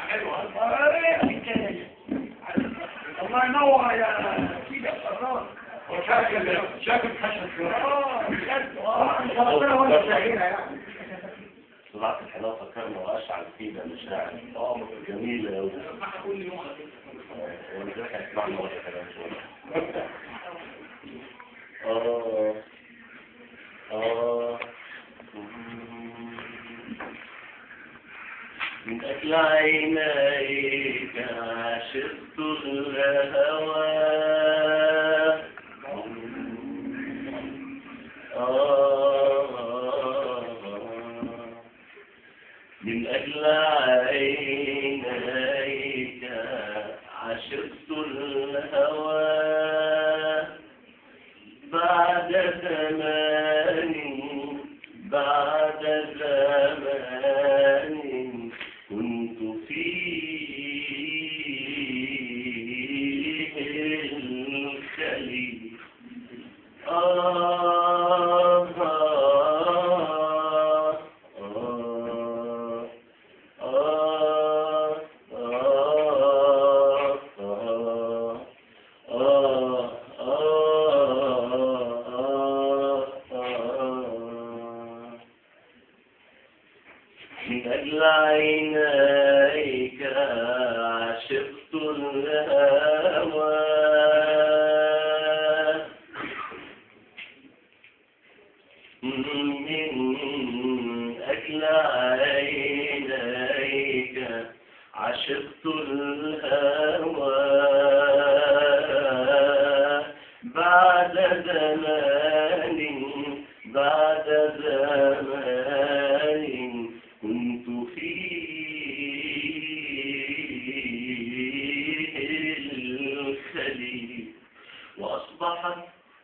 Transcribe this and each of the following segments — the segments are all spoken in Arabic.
حلوة. الله ينور يا سيدي القرار. شاكل حشد صناعة الحلاوة فكرنا وأشعل فينا مشاعر جميلة أوي. كل يوم ولذلك هيسمعنا وقت كلام شوية. من أجل عينيك عشقت الهوى من أجل عينيك عشقت الهوى بعد زمان كنت فيه الخليل من أجل عينيك عشقت الهوى من أجل عينيك عشقت الهوى بعد زمان كنت فيه الخليل وأصبحت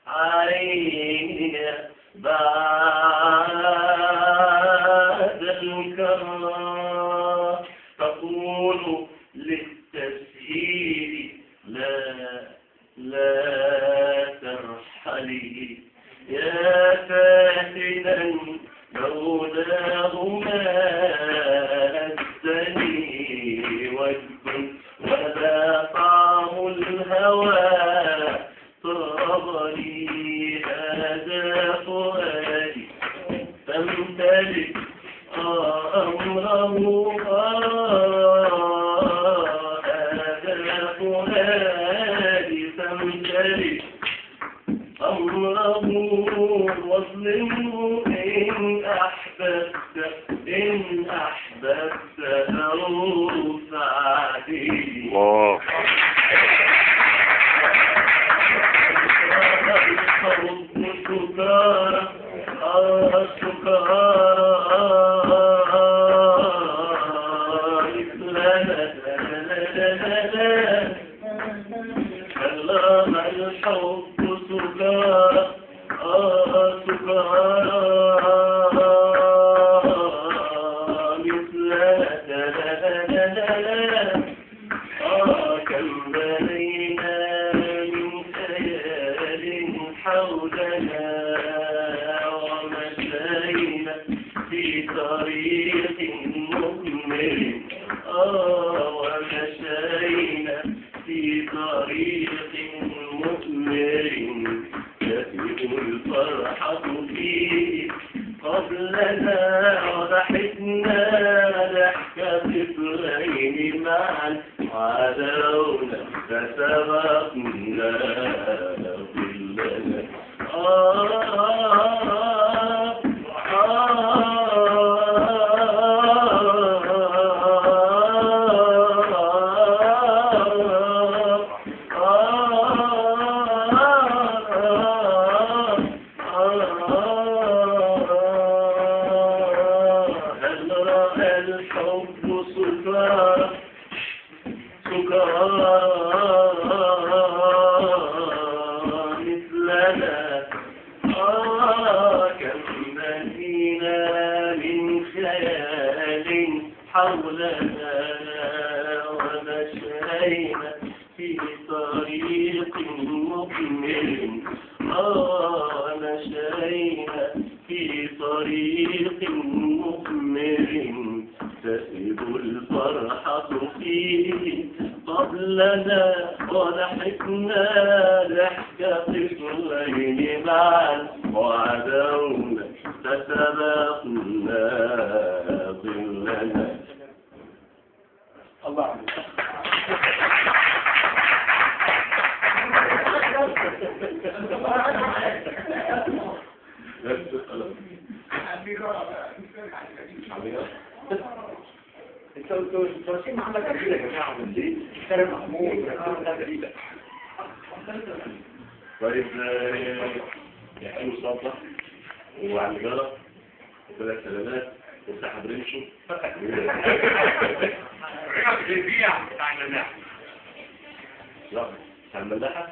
عيني بعد الكرام تقول للتسهيل لا ترحلي يا فاتنا لولاه ما هزني وجد ولا طعم الهوى طاب لي هذا فؤادي تمتلك أمره هذا فؤادي تمتلك أمره واظلمه إن أحببت أو سعدي كم بنينا من خيال حولنا ومشينا في طريق مثمر ومشينا في طريق مثمر تهب الفرحة فيه قبلنا وضحكنا ضحكة طفلين معا وعدونا فسبقنا ظلنا الحب سكارى مثلنا كم بنينا من خيال حولنا ومشينا في طريق مكمل مشينا في طريق مكمل تزيد الفرحة فيه قبلنا وضحكنا ضحكة طفلين معا وعدونا فسبقنا ظلنا. الله عليك. انتوا محمد كبير يا جماعه من دي كريم محمود جديده. طيب يحيوا صبة وعلى الجرة وثلاث سلامات وسحب رمشه البيع بتاع النجاح. لا بتاع الملاحة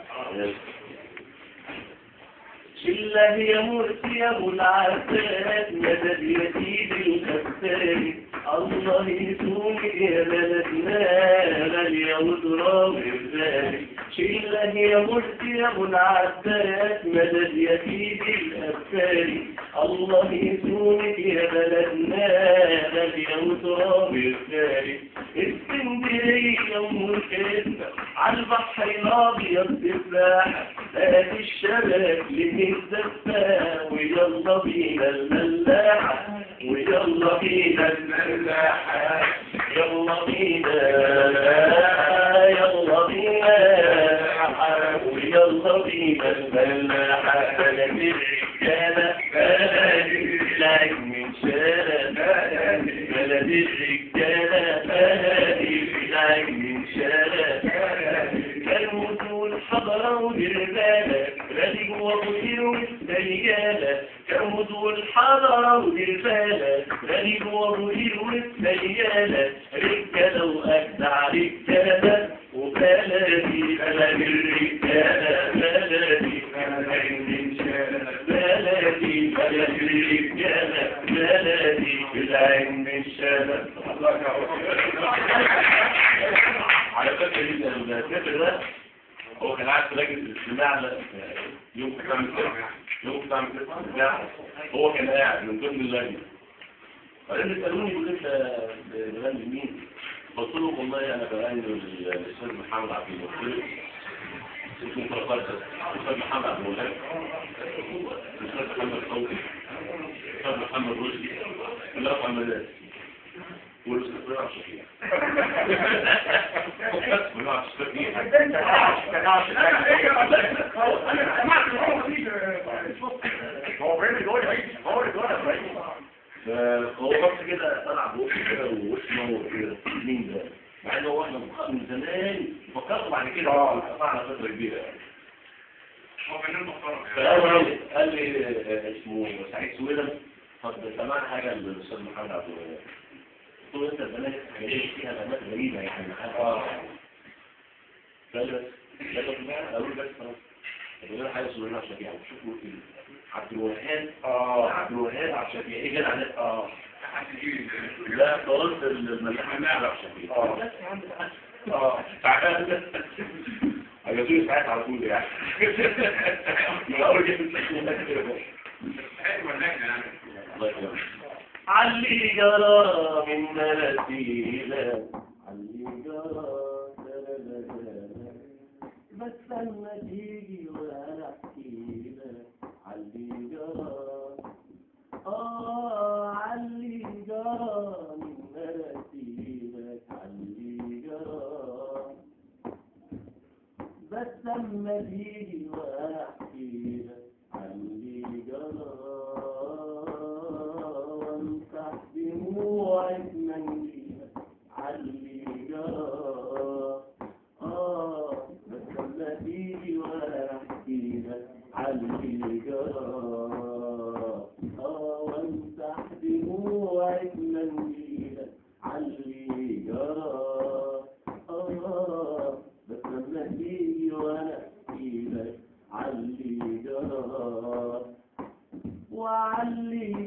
شلة يا مرسي يا ابو العساد مدد يا سيدي الغسال الله يسومك يا بلدنا غالية وتراب الغالي شلة يا مرسي يا ابو العساد مدد يا سيدي الغسال الله يسومك يا بلدنا غالية وتراب الغالي اسكندرية ومركزنا عالبحر الابيض تفاحة هات الشباب للزفة ويلا بينا الملاحة ويلا بينا الملاحة يلا بينا يلا بينا ويلا بينا الملاحة بلد الرجالة بلد العين من شارع بلد الرجالة بلد العين من شارع كانوا الحضرة ودربالة رادي جوا بوتير والسيالة كانوا الحضرة ودربالة رادي جوا بوتير والسيالة رجالة وأجدع رجالة وبلدي بلد الرجالة بلدي من شارع بلدي بلد الرجالة بلدي بالعين من شارع. على فكرة الكاتب ده هو كان قاعد في لجنة الاجتماع يوم كام هو كان قاعد من ضمن اللجنة فلما سألوني يقول انت بغني مين؟ قلت لهم والله انا بغني للاستاذ محمد عبد الوهاب اسمه فرقات الاستاذ محمد عبد الوهاب الاستاذ محمد صوتي الاستاذ محمد رشدي الاخ محمد والاستاذ بلال شفيع بلال شفيع هو بس كده طلع بوش كده ووش نور كده مين ده مع انه هو احنا من زمان فكرت بعد كده قطعنا فتره كبيره هو فنان محترم. فالاول قال لي اسمه سعيد سويلم طب سمعنا حاجه للاستاذ محمد عبد الوهاب قلت له انت البنات فيها بنات غريبه يعني قال بس لا تسمع اقول بس خلاص يقول حاجه سويلم عشان يعني شوفوا عبد الوهاب عبد الوهاب عشان ايه كده على لا قلت الملاحه عشان بس تعال اجازوني ساعات على طول يعني من اول جبت علي جرى من مرسيلة علي جرى بس لما تيجي وانا احكي لك علي جرى علي جرى من مرسيلة علي جرى بس لما تيجي وانا احكي لك علي جرى وامسح دموعك منجيلك علي جرى بس لما تيجي وانا احكي لك علي جرى وامسح دموعك منجيلك علي جرى بس لما تيجي وانا احكي لك علي جرى وعلي